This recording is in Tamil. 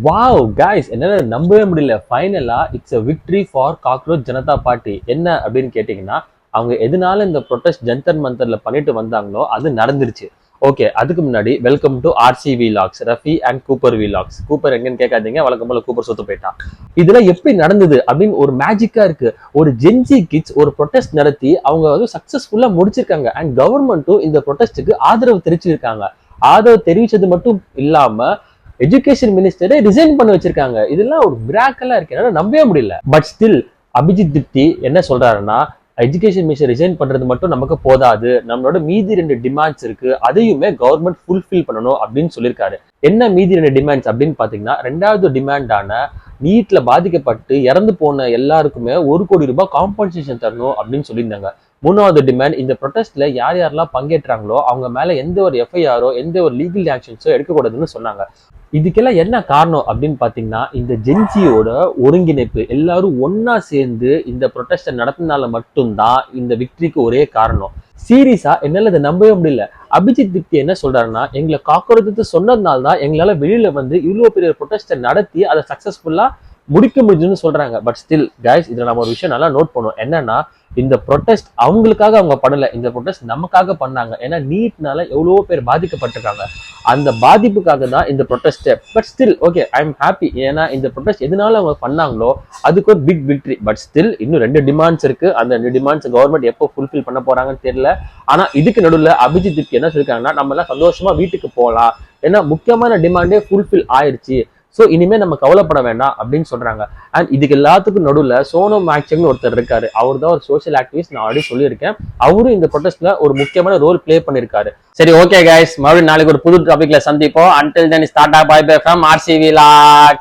வாவ் கைஸ், என்னால நம்பவே முடியல. ஃபைனலா it's a victory for cockroach Janata party. என்ன அப்படின்னு கேட்டீங்கன்னா, அவங்க எதனால இந்த ப்ரொடெஸ்ட் ஜந்தர் மந்தர்ல பண்ணிட்டு வந்தாங்களோ அது நடந்துருச்சு. ஓகே, அதுக்கு முன்னாடி welcome to RC vlogs, Rafi and Cooper vlogs. Cooper எங்கன்னு கேட்காதீங்க, வழக்கம் போல கூப்பர் சொத்து போயிட்டான். இதுல எப்படி நடந்தது அப்படின்னு ஒரு மேஜிக்கா இருக்கு. ஒரு ஜென்சி கிட்ஸ் ஒரு ப்ரொடெஸ்ட் நடத்தி அவங்க வந்து சக்சஸ்ஃபுல்லா முடிச்சிருக்காங்க. அண்ட் கவர்மெண்ட்டும் இந்த ப்ரொடெஸ்டுக்கு ஆதரவு தெரிவிச்சிருக்காங்க. ஆதரவு தெரிவிச்சது மட்டும் இல்லாம எஜுகேஷன் மினிஸ்டரை ரிசைன் பண்ண வச்சிருக்காங்க. இதெல்லாம் ஒரு மிராக்கலா இருக்கு, என்னால நம்பவே முடியல. பட் ஸ்டில் அபிஜித் திப்தி என்ன சொல்றாருன்னா, எஜுகேஷன் மினிஸ்டர் ரிசைன் பண்றது மட்டும் நமக்கு போதாது, நம்மளோட மீதி 2 டிமாண்ட்ஸ் இருக்கு, அதையுமே கவர்மெண்ட் ஃபுல்ஃபில் பண்ணணும் அப்படின்னு சொல்லியிருக்காரு. என்ன மீதி 2 டிமாண்ட்ஸ் அப்படின்னு பாத்தீங்கன்னா, 2வது டிமாண்டான நீட்ல பாதிக்கப்பட்டு இறந்து போன எல்லாருக்குமே 1 கோடி ரூபாய் காம்பன்சேஷன் தரணும் அப்படின்னு சொல்லியிருந்தாங்க. 3வது டிமாண்ட், இந்த ப்ரொடெஸ்ட்ல யார் யாரெல்லாம் பங்கேற்றாங்களோ அவங்க மேல எந்த ஒரு எஃப்ஐஆரோ எந்த ஒரு லீகல் ஆக்ஷன்ஸோ எடுக்கக்கூடாதுன்னு சொன்னாங்க. இதுக்கெல்லாம் என்ன காரணம் அப்படின்னு பாத்தீங்கன்னா, இந்த ஜென்சியோட ஒருங்கிணைப்பு, எல்லாரும் ஒன்னா சேர்ந்து இந்த ப்ரொடெஸ்ட நடத்தினால மட்டும்தான் இந்த விக்டரிக்கு ஒரே காரணம். சீரியஸா என்னால இதை நம்பவே முடியல. அபிஜித் திப்தி என்ன சொல்றாருன்னா, எங்களை காக்குறது சொன்னதுனால தான் எங்களால வெளியில வந்து இவ்வளவு பெரிய ப்ரொடெஸ்ட நடத்தி அதை சக்சஸ்ஃபுல்லா முடிக்க முடியுதுன்னு சொல்றாங்க. பட் ஸ்டில் கைஸ், இதுல நம்ம ஒரு விஷயம் நல்லா நோட் பண்ணுவோம். என்னன்னா, இந்த ப்ரொடெஸ்ட் அவங்களுக்காக அவங்க பண்ணல, இந்த ப்ரொடெஸ்ட் நமக்காக பண்ணாங்க. ஏன்னா நீட்னால எவ்வளவோ பேர் பாதிக்கப்பட்டிருக்காங்க. அந்த பாதிப்புக்காக தான் இந்த protest. But still okay, I am happy. ஏன்னா இந்த ப்ரொடெஸ்ட் எதனால அவங்க பண்ணாங்களோ அதுக்கு ஒரு பிக் விக்டரி. பட் ஸ்டில் இன்னும் 2 டிமாண்ட்ஸ் இருக்கு. அந்த 2 டிமாண்ட்ஸ் கவர்மெண்ட் எப்போ ஃபுல்ஃபில் பண்ண போறாங்கன்னு தெரியல. ஆனா இதுக்கு நடுவில் அபிஜித் திப்தி என்ன சொல்லிருக்காங்கன்னா, நம்ம எல்லாம் சந்தோஷமா வீட்டுக்கு போகலாம், ஏன்னா முக்கியமான டிமாண்டே ஃபுல்ஃபில் ஆயிடுச்சு, ஸோ இனிமே நம்ம கவலைப்பட வேண்டாம் அப்படின்னு சொல்றாங்க. அண்ட் இதுக்கு எல்லாத்துக்கும் நடுவில் சோனம் மாக்சங்னு ஒருத்தர் இருக்காரு. அவர் தான் ஒரு சோஷியல் ஆக்டிவிஸ்ட், நான் ஆல்ரெடி சொல்லியிருக்கேன். அவரும் இந்த ப்ரொடெஸ்ட்ல ஒரு முக்கியமான ரோல் பிளே பண்ணிருக்காரு. சரி, ஓகே கைஸ், மறுபடியும் நாளைக்கு ஒரு புது டாபிக்ல சந்திப்போம். Until then tata bye bye from RC vlog.